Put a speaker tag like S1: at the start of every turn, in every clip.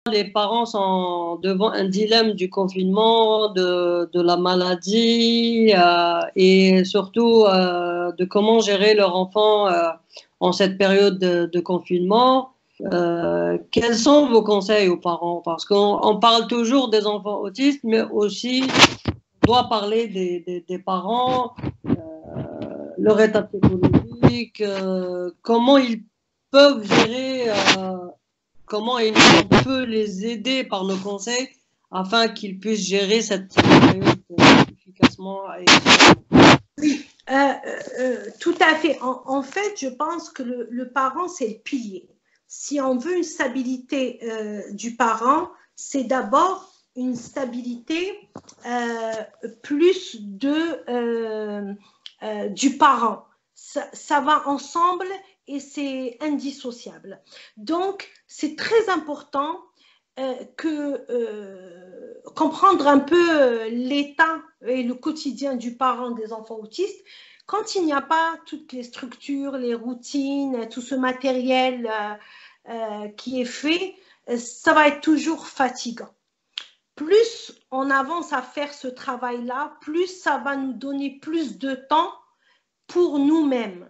S1: les parents sont devant un dilemme du confinement, de la maladie et surtout de comment gérer leur enfant en cette période de confinement. Quels sont vos conseils aux parents? Parce qu'on parle toujours des enfants autistes, mais aussi on doit parler des parents, leur état psychologique, comment ils peuvent gérer, comment on peut les aider par nos conseils afin qu'ils puissent gérer cette période efficacement et
S2: Oui, tout à fait. En fait, je pense que le parent, c'est le pilier. Si on veut une stabilité du parent, c'est d'abord une stabilité plus du parent. Ça va ensemble et c'est indissociable. Donc, c'est très important comprendre un peu l'état et le quotidien du parent des enfants autistes. Quand il n'y a pas toutes les structures, les routines, tout ce matériel qui est fait, ça va être toujours fatigant. Plus on avance à faire ce travail-là, plus ça va nous donner plus de temps pour nous-mêmes.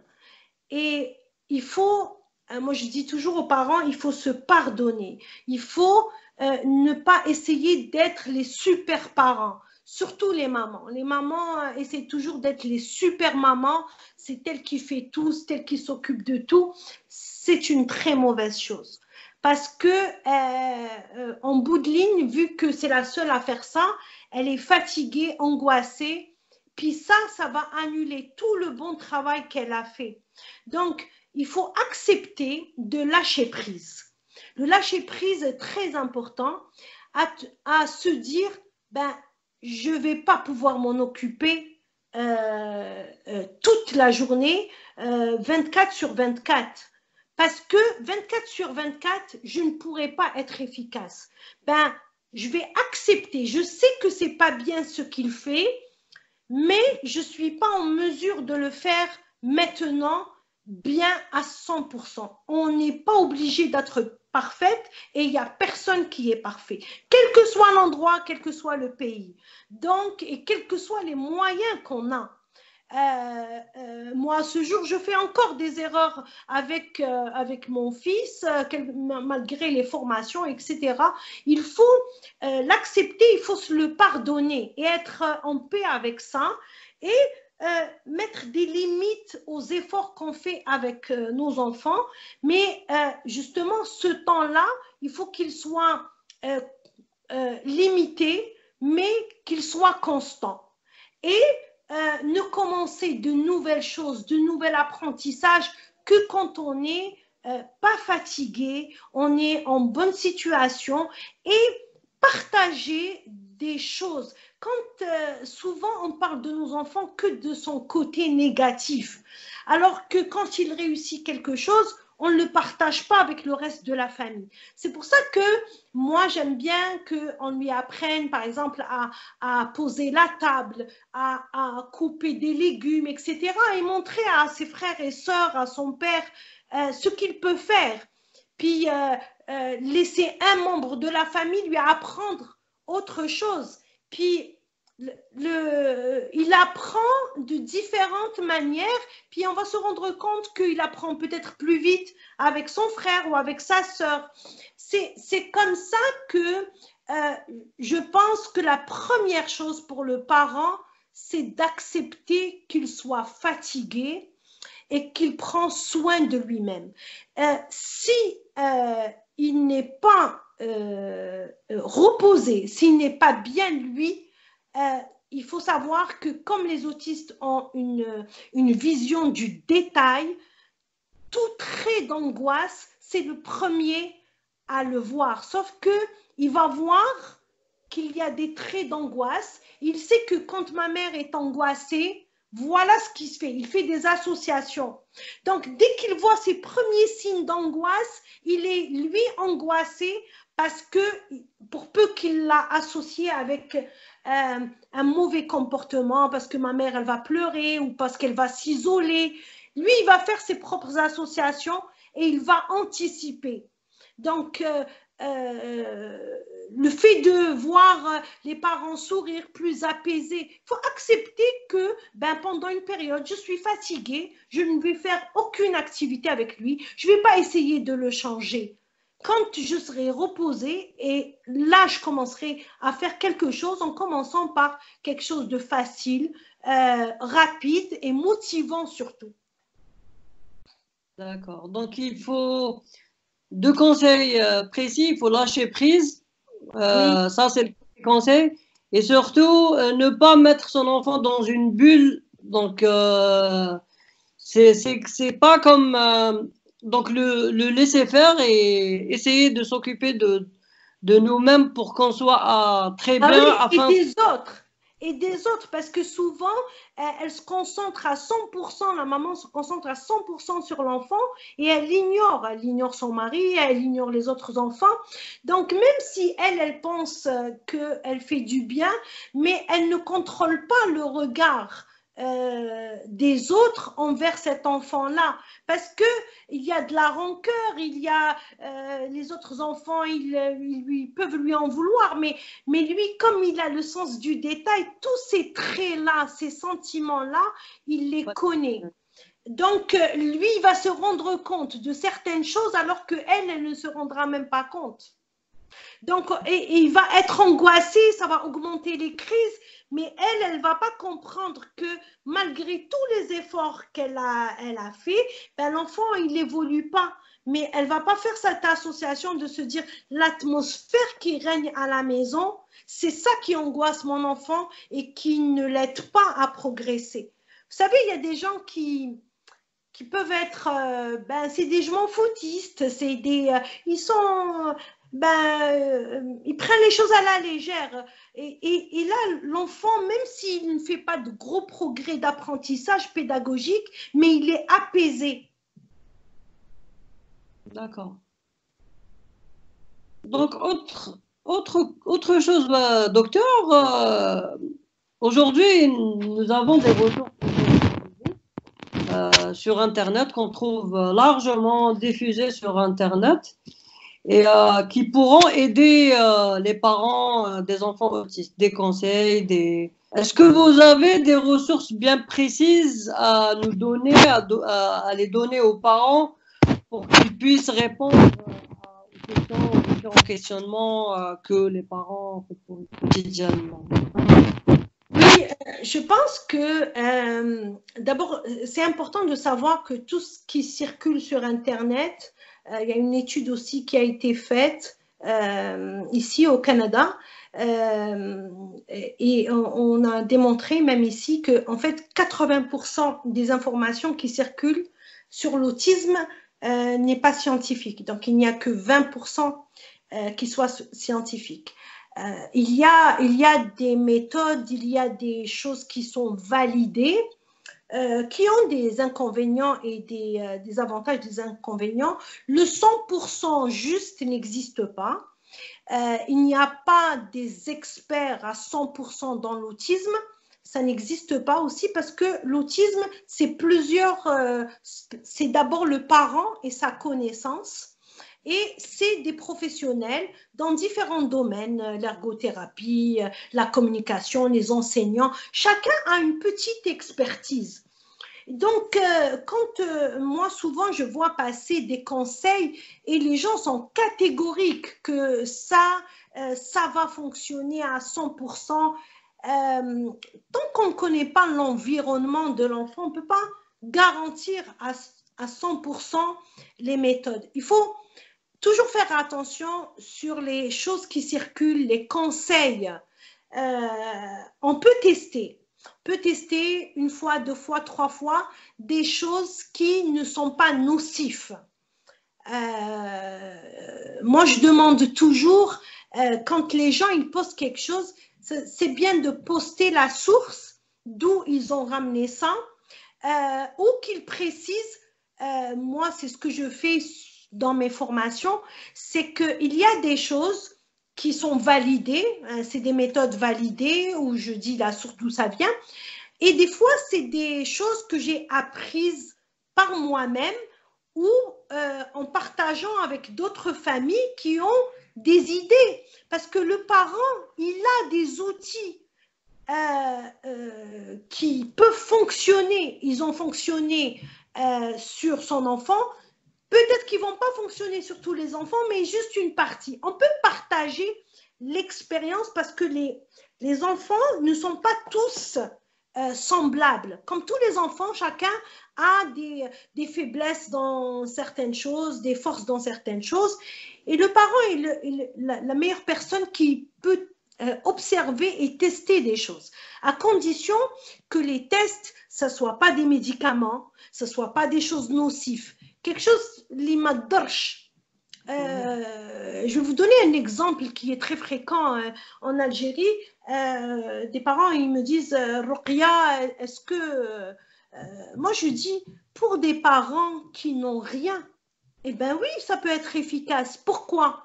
S2: Et il faut, moi je dis toujours aux parents, il faut se pardonner. Il faut ne pas essayer d'être les super parents. Surtout les mamans. Les mamans essaient toujours d'être les super mamans. C'est elle qui fait tout, c'est elle qui s'occupe de tout. C'est une très mauvaise chose. Parce que en bout de ligne, vu que c'est la seule à faire ça, elle est fatiguée, angoissée. Puis ça va annuler tout le bon travail qu'elle a fait. Donc, il faut accepter de lâcher prise. Le lâcher prise est très important à se dire, ben, je ne vais pas pouvoir m'en occuper toute la journée, 24 sur 24. Parce que 24 sur 24, je ne pourrai pas être efficace. Ben, je vais accepter. Je sais que ce n'est pas bien ce qu'il fait, mais je ne suis pas en mesure de le faire maintenant bien à 100%. On n'est pas obligé d'être parfaite et il n'y a personne qui est parfait, quel que soit l'endroit, quel que soit le pays. Donc, et quels que soient les moyens qu'on a. Moi, ce jour, je fais encore des erreurs avec mon fils, malgré les formations, etc. Il faut l'accepter, il faut se le pardonner et être en paix avec ça et mettre des limites aux efforts qu'on fait avec nos enfants. Mais justement, ce temps-là, il faut qu'il soit limité, mais qu'il soit constant. Et ne commencer de nouvelles choses, de nouveaux apprentissages que quand on n'est pas fatigué, on est en bonne situation et partager des choses. Quand souvent on parle de nos enfants que de son côté négatif, alors que quand il réussit quelque chose, on ne le partage pas avec le reste de la famille. C'est pour ça que moi, j'aime bien qu'on lui apprenne, par exemple, à poser la table, à couper des légumes, etc. et montrer à ses frères et sœurs, à son père, ce qu'il peut faire. Puis, laisser un membre de la famille lui apprendre autre chose. Puis, il apprend de différentes manières, puis on va se rendre compte qu'il apprend peut-être plus vite avec son frère ou avec sa sœur. C'est comme ça que je pense que la première chose pour le parent, c'est d'accepter qu'il soit fatigué et qu'il prend soin de lui-même. Si il n'est pas reposé, s'il n'est pas bien lui, il faut savoir que comme les autistes ont une vision du détail, tout trait d'angoisse, c'est le premier à le voir. Sauf qu'il va voir qu'il y a des traits d'angoisse. Il sait que quand ma mère est angoissée, voilà ce qui se fait. Il fait des associations. Donc, dès qu'il voit ses premiers signes d'angoisse, il est, lui, angoissé parce que, pour peu qu'il l'a associé avec un mauvais comportement, parce que ma mère, elle va pleurer ou parce qu'elle va s'isoler, lui, il va faire ses propres associations et il va anticiper. Donc, fait de voir les parents sourire plus apaisés. Il faut accepter que pendant une période, je suis fatiguée, je ne vais faire aucune activité avec lui, je ne vais pas essayer de le changer. Quand je serai reposée, et là, je commencerai à faire quelque chose en commençant par quelque chose de facile, rapide et motivant surtout.
S1: D'accord. Donc, il faut deux conseils précis. Il faut lâcher prise.
S2: Oui,
S1: Ça, c'est le conseil. Et surtout, ne pas mettre son enfant dans une bulle. Donc, c'est pas comme donc le laisser faire et essayer de s'occuper de nous-mêmes pour qu'on soit très
S2: ah
S1: bien
S2: oui,
S1: afin.
S2: et des autres, parce que souvent, elle se concentre à 100%, la maman se concentre à 100% sur l'enfant et elle ignore son mari, elle ignore les autres enfants. Donc, même si elle pense qu'elle fait du bien, mais elle ne contrôle pas le regard des autres envers cet enfant-là, parce que il y a de la rancœur, il y a les autres enfants, ils peuvent lui en vouloir, mais lui, comme il a le sens du détail, tous ces traits-là, ces sentiments-là, il les connaît. Donc, lui, il va se rendre compte de certaines choses alors qu'elle, elle ne se rendra même pas compte. Donc, et il va être angoissé, ça va augmenter les crises, mais elle ne va pas comprendre que malgré tous les efforts elle a fait, l'enfant, il n'évolue pas. Mais elle ne va pas faire cette association de se dire l'atmosphère qui règne à la maison, c'est ça qui angoisse mon enfant et qui ne l'aide pas à progresser. Vous savez, il y a des gens qui peuvent être, c'est des je m'en foutistes, c'est des, ils sont, ils prennent les choses à la légère. Et là, l'enfant, même s'il ne fait pas de gros progrès d'apprentissage pédagogique, mais il est apaisé.
S1: D'accord. Donc, autre chose, docteur, aujourd'hui, nous avons des ressources sur Internet qu'on trouve largement diffusées sur Internet et qui pourront aider les parents des enfants autistes, des conseils, des... Est-ce que vous avez des ressources bien précises à nous donner, à les donner aux parents pour qu'ils puissent répondre aux questions, aux différents questionnements que les parents posent quotidiennement?
S2: Oui, je pense que d'abord, c'est important de savoir que tout ce qui circule sur Internet, il y a une étude aussi qui a été faite ici au Canada et on a démontré même ici que en fait 80% des informations qui circulent sur l'autisme n'est pas scientifique. Donc il n'y a que 20% qui soient scientifiques. Il y a des méthodes, il y a des choses qui sont validées, qui ont des inconvénients et des avantages, des inconvénients. Le 100% juste n'existe pas. Il n'y a pas des experts à 100% dans l'autisme. Ça n'existe pas aussi parce que l'autisme, c'est c'est d'abord le parent et sa connaissance. Et c'est des professionnels dans différents domaines, l'ergothérapie, la communication, les enseignants. Chacun a une petite expertise. Donc, quand moi, souvent, je vois passer des conseils et les gens sont catégoriques que ça va fonctionner à 100%. Tant qu'on ne connaît pas l'environnement de l'enfant, on ne peut pas garantir à 100% les méthodes. Il faut toujours faire attention sur les choses qui circulent, les conseils. On peut tester. On peut tester une fois, deux fois, trois fois des choses qui ne sont pas nocifs. Moi, je demande toujours, quand les gens ils postent quelque chose, c'est bien de poster la source d'où ils ont ramené ça, ou qu'ils précisent. Moi, c'est ce que je fais dans mes formations, c'est qu'il y a des choses qui sont validées, hein, c'est des méthodes validées où je dis la source d'où ça vient, et des fois, c'est des choses que j'ai apprises par moi-même ou en partageant avec d'autres familles qui ont des idées, parce que le parent, il a des outils qui peuvent fonctionner. Ils ont fonctionné sur son enfant. Peut-être qu'ils ne vont pas fonctionner sur tous les enfants, mais juste une partie. On peut partager l'expérience parce que les enfants ne sont pas tous semblables. Comme tous les enfants, chacun a des faiblesses dans certaines choses, des forces dans certaines choses. Et le parent est la meilleure personne qui peut observer et tester des choses, à condition que les tests, ce ne soient pas des médicaments, ce ne soient pas des choses nocives. Quelque chose, l'imad-darch. Je vais vous donner un exemple qui est très fréquent en Algérie. Des parents, ils me disent, Ruqya, est-ce que... moi, je dis, pour des parents qui n'ont rien, eh bien oui, ça peut être efficace. Pourquoi?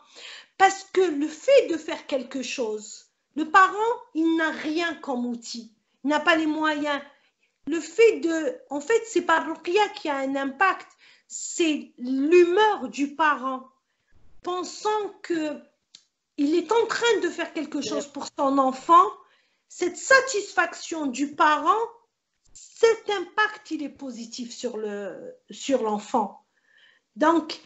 S2: Parce que le fait de faire quelque chose, le parent, il n'a rien comme outil. Il n'a pas les moyens. Le fait de... En fait, c'est pas Ruqya qui a un impact, c'est l'humeur du parent, pensant qu'il est en train de faire quelque chose pour son enfant, cette satisfaction du parent, cet impact, il est positif sur l'enfant. Donc,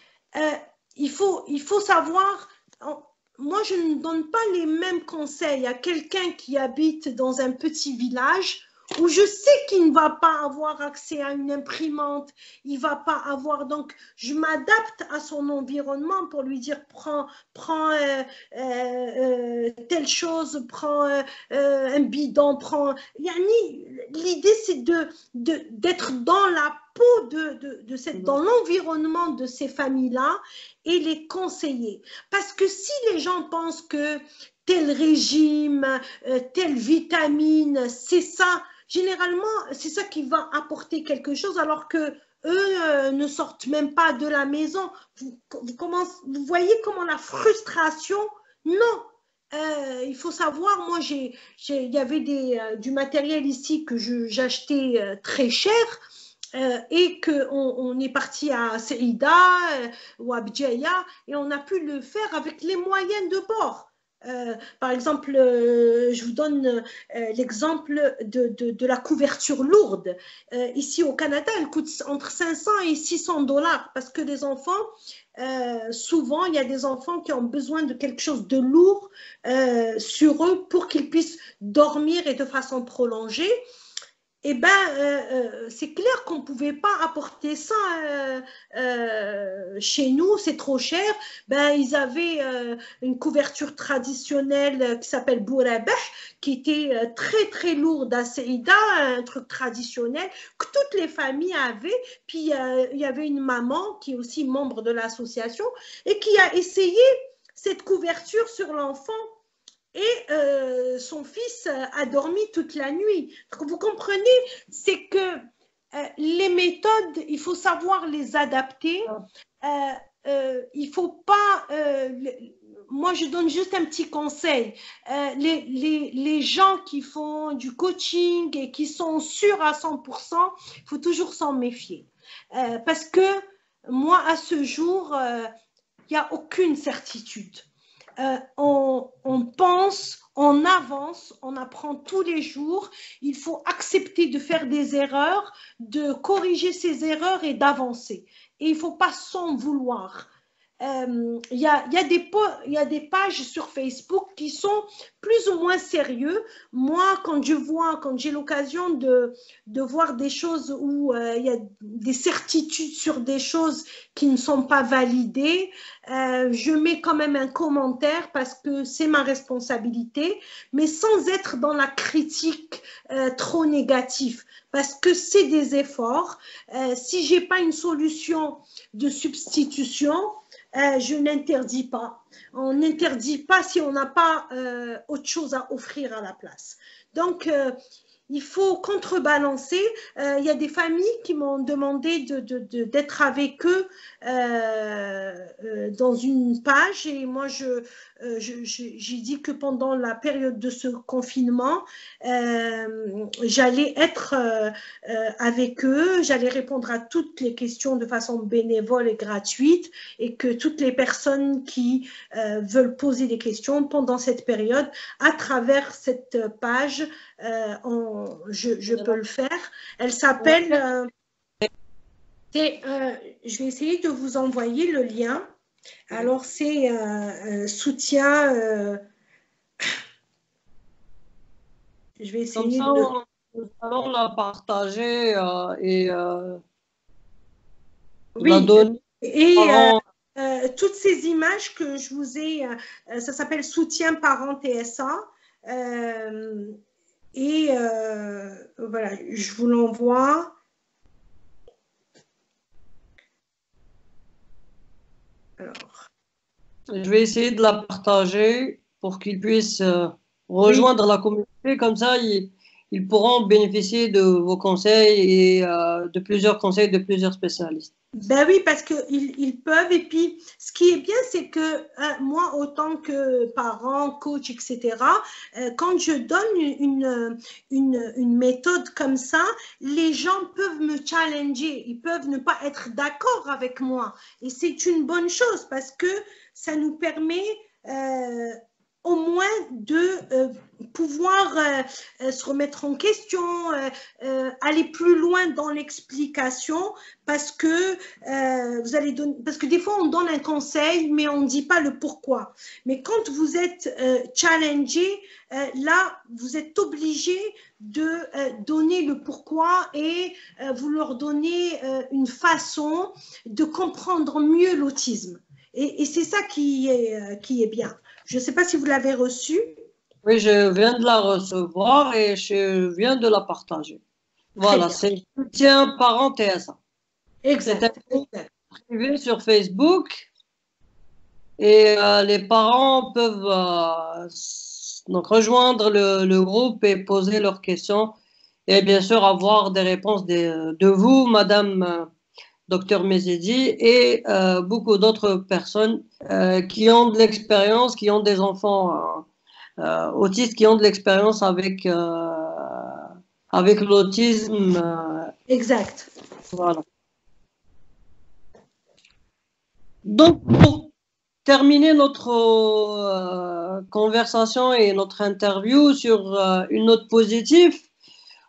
S2: il faut savoir, moi je ne donne pas les mêmes conseils à quelqu'un qui habite dans un petit village où je sais qu'il ne va pas avoir accès à une imprimante, il ne va pas avoir, donc je m'adapte à son environnement pour lui dire prends telle chose, prends un bidon, l'idée c'est d'être dans la peau dans l'environnement de ces familles-là et les conseiller. Parce que si les gens pensent que tel régime, telle vitamine, c'est ça, généralement, c'est ça qui va apporter quelque chose, alors que eux ne sortent même pas de la maison. Vous voyez comment la frustration, non. Il faut savoir, moi, il y avait du matériel ici que j'achetais très cher. Et qu'on est parti à Saïda ou à Bdjaya et on a pu le faire avec les moyens de bord. Par exemple, je vous donne l'exemple de la couverture lourde. Ici au Canada, elle coûte entre 500 et 600 dollars parce que les enfants, souvent, il y a des enfants qui ont besoin de quelque chose de lourd sur eux pour qu'ils puissent dormir et de façon prolongée. Eh bien, c'est clair qu'on ne pouvait pas apporter ça chez nous, c'est trop cher. Ben, ils avaient une couverture traditionnelle qui s'appelle Bourabeh, qui était très très lourde à Saïda, un truc traditionnel que toutes les familles avaient. Puis il y avait une maman qui est aussi membre de l'association et qui a essayé cette couverture sur l'enfant. Et son fils a dormi toute la nuit. Donc, vous comprenez, c'est que les méthodes, il faut savoir les adapter. Il ne faut pas... moi, je donne juste un petit conseil. Les gens qui font du coaching et qui sont sûrs à 100%, il faut toujours s'en méfier. Parce que moi, à ce jour, il n'y a aucune certitude. On pense, on avance, on apprend tous les jours. Il faut accepter de faire des erreurs, de corriger ces erreurs et d'avancer. Et il ne faut pas s'en vouloir. Il y a des pages sur Facebook qui sont plus ou moins sérieux. Moi, quand j'ai l'occasion de voir des choses où il y a des certitudes sur des choses qui ne sont pas validées, je mets quand même un commentaire parce que c'est ma responsabilité, mais sans être dans la critique trop négative, parce que c'est des efforts. Si je n'ai pas une solution de substitution, je n'interdis pas. On n'interdit pas si on n'a pas autre chose à offrir à la place. Donc, il faut contrebalancer. Il y a des familles qui m'ont demandé d'être avec eux dans une page et moi, j'ai dit que pendant la période de ce confinement, j'allais être avec eux, j'allais répondre à toutes les questions de façon bénévole et gratuite, et que toutes les personnes qui veulent poser des questions pendant cette période, à travers cette page, je peux le faire. Elle s'appelle... je vais essayer de vous envoyer le lien. Alors, c'est soutien. Je vais essayer
S1: Comme ça, nous allons la partager et la
S2: oui.
S1: donner.
S2: Et toutes ces images que je vous ai, ça s'appelle Soutien Parents TSA. Et voilà, je vous l'envoie. Alors.
S1: Je vais essayer de la partager pour qu'ils puissent rejoindre la communauté. Comme ça, ils pourront bénéficier de vos conseils et de plusieurs conseils de plusieurs spécialistes.
S2: Ben oui, parce qu'ils peuvent. Et puis, ce qui est bien, c'est que moi, autant que parent, coach, etc., quand je donne une méthode comme ça, les gens peuvent me challenger. Ils peuvent ne pas être d'accord avec moi. Et c'est une bonne chose parce que ça nous permet au moins de pouvoir se remettre en question, aller plus loin dans l'explication, parce que vous allez donner, parce que des fois on donne un conseil mais on ne dit pas le pourquoi. Mais quand vous êtes challengé, là vous êtes obligé de donner le pourquoi et vous leur donnez une façon de comprendre mieux l'autisme. Et c'est ça qui est bien. Je ne sais pas si vous l'avez reçu.
S1: Oui, je viens de la recevoir et je viens de la partager. Voilà, c'est Soutien Parents TSA.
S2: Exact.
S1: C'est privé sur Facebook et les parents peuvent donc rejoindre le groupe et poser leurs questions et bien sûr avoir des réponses de vous, Madame Docteur Mezedi, et beaucoup d'autres personnes qui ont de l'expérience, qui ont des enfants autistes, qui ont de l'expérience avec l'autisme.
S2: Exact.
S1: Voilà. Donc, pour terminer notre conversation et notre interview sur une note positive,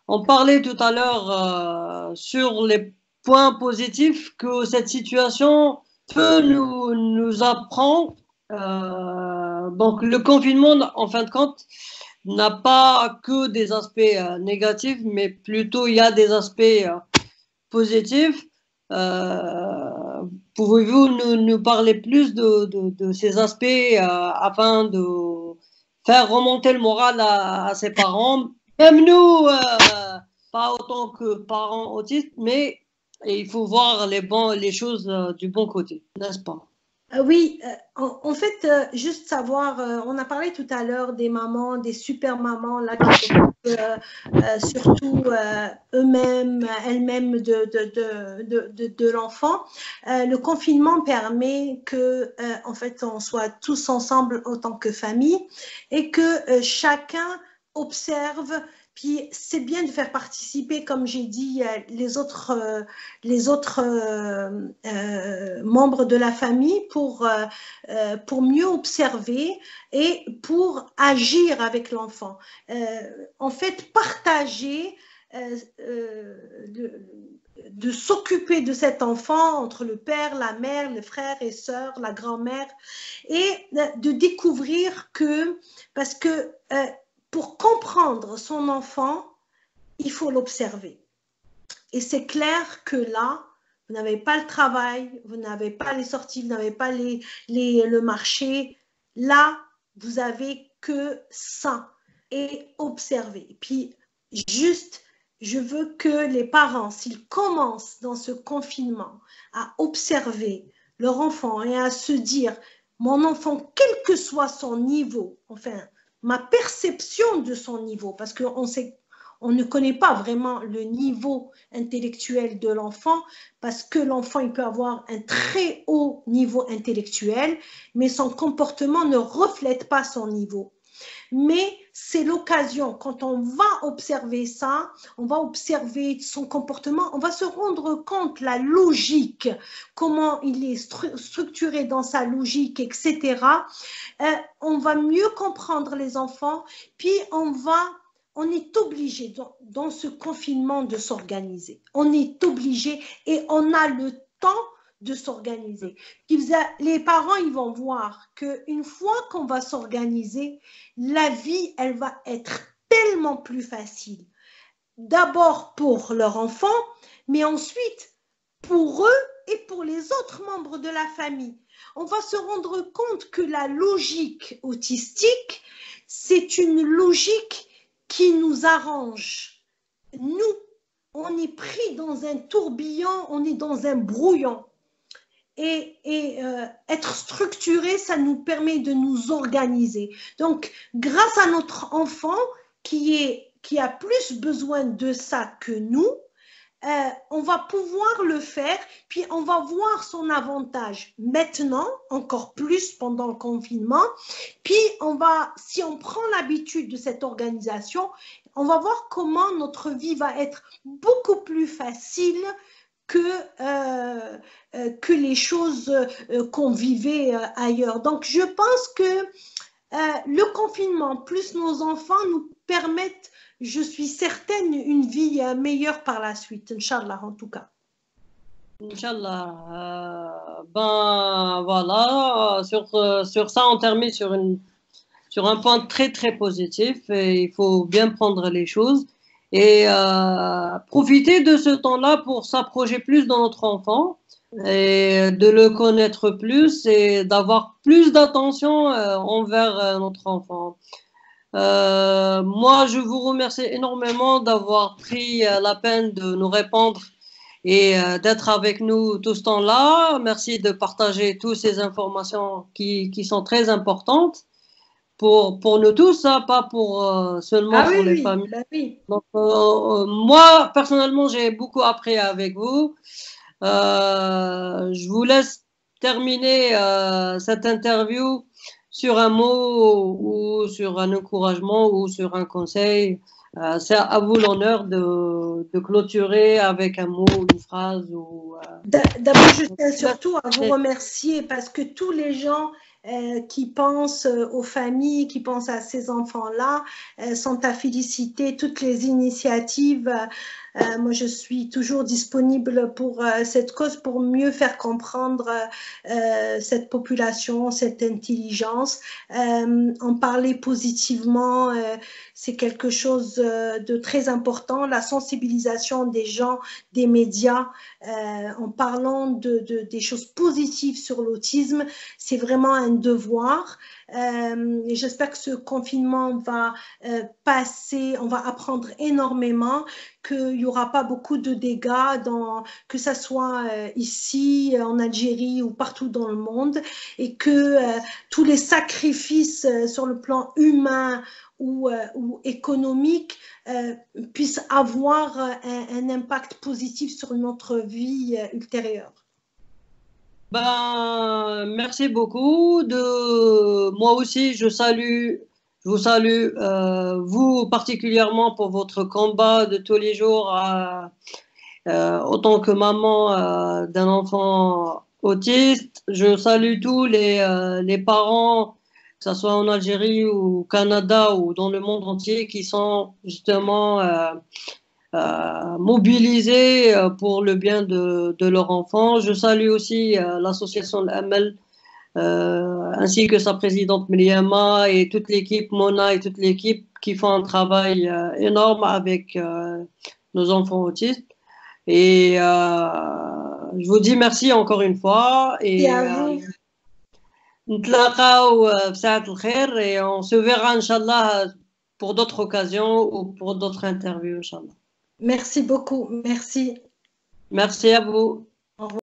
S1: on parlait tout à l'heure sur les points positifs que cette situation peut nous apprendre. Donc, le confinement, en fin de compte, n'a pas que des aspects négatifs, mais plutôt il y a des aspects positifs. Pouvez-vous nous parler plus de ces aspects afin de faire remonter le moral à ses parents, même nous, pas autant que parents autistes, mais il faut voir les choses du bon côté, n'est-ce pas?
S2: Oui, en fait, juste savoir, on a parlé tout à l'heure des mamans, des super mamans là qui s'occupent surtout elles-mêmes de l'enfant. Le confinement permet que, en fait, on soit tous ensemble autant que famille et que chacun observe. Puis c'est bien de faire participer, comme j'ai dit, les autres membres de la famille pour mieux observer et pour agir avec l'enfant. En fait, partager, de s'occuper de cet enfant entre le père, la mère, les frères et sœurs, la grand-mère, et de découvrir que, parce que pour comprendre son enfant, il faut l'observer. Et c'est clair que là, vous n'avez pas le travail, vous n'avez pas les sorties, vous n'avez pas le marché. Là, vous avez que ça. Et observer. Puis, juste, je veux que les parents, s'ils commencent dans ce confinement à observer leur enfant et à se dire, mon enfant, quel que soit son niveau, enfin, ma perception de son niveau, parce qu'on sait, on ne connaît pas vraiment le niveau intellectuel de l'enfant parce que l'enfant, il peut avoir un très haut niveau intellectuel, mais son comportement ne reflète pas son niveau. Mais c'est l'occasion, quand on va observer ça, on va observer son comportement, on va se rendre compte la logique, comment il est structuré dans sa logique, etc. On va mieux comprendre les enfants, puis on est obligé dans ce confinement de s'organiser. On est obligé et on a le temps de s'organiser. Les parents, ils vont voir qu'une fois qu'on va s'organiser, la vie, elle va être tellement plus facile. D'abord pour leur enfant, mais ensuite pour eux et pour les autres membres de la famille. On va se rendre compte que la logique autistique, c'est une logique qui nous arrange. Nous, on est pris dans un tourbillon, on est dans un brouillon. Et être structuré, ça nous permet de nous organiser. Donc, grâce à notre enfant qui a plus besoin de ça que nous, on va pouvoir le faire, puis on va voir son avantage maintenant, encore plus pendant le confinement. Puis si on prend l'habitude de cette organisation, on va voir comment notre vie va être beaucoup plus facile que les choses qu'on vivait ailleurs. Donc, je pense que le confinement plus nos enfants nous permettent, je suis certaine, une vie meilleure par la suite, Inch'Allah en tout cas.
S1: Inch'Allah. Ben voilà, sur ça, on termine sur un point très très positif et il faut bien prendre les choses et profiter de ce temps-là pour s'approcher plus de notre enfant et de le connaître plus et d'avoir plus d'attention envers notre enfant. Moi, je vous remercie énormément d'avoir pris la peine de nous répondre et d'être avec nous tout ce temps-là. Merci de partager toutes ces informations qui sont très importantes pour nous tous, hein, pas pour seulement pour les familles.
S2: Bah oui.
S1: Donc, moi, personnellement, j'ai beaucoup appris avec vous. Je vous laisse terminer cette interview sur un mot ou sur un encouragement ou sur un conseil. C'est à vous l'honneur de clôturer avec un mot, une phrase.
S2: D'abord, je tiens surtout à vous remercier parce que tous les gens qui pensent aux familles, qui pensent à ces enfants-là, sont à féliciter. Toutes les initiatives, moi je suis toujours disponible pour cette cause, pour mieux faire comprendre cette population, cette intelligence. En parler positivement, c'est quelque chose de très important. La sensibilisation des gens, des médias, en parlant des choses positives sur l'autisme, c'est vraiment un devoir. Et j'espère que ce confinement va passer, on va apprendre énormément, qu'il n'y aura pas beaucoup de dégâts, que ce soit ici, en Algérie ou partout dans le monde, et que tous les sacrifices sur le plan humain ou économique puissent avoir un impact positif sur notre vie ultérieure.
S1: Ben, merci beaucoup. Moi aussi, je vous salue, vous particulièrement pour votre combat de tous les jours autant que maman d'un enfant autiste. Je salue tous les parents, que ce soit en Algérie ou au Canada ou dans le monde entier, qui sont justement mobilisés pour le bien de leur enfant. Je salue aussi l'association L'Amal ainsi que sa présidente Myriama et toute l'équipe, Mona et toute l'équipe qui font un travail énorme avec nos enfants autistes. Et je vous dis merci encore une fois. Et on se verra, Inch'Allah, pour d'autres occasions ou pour d'autres interviews, Inch'Allah.
S2: Merci beaucoup. Merci.
S1: Merci à vous.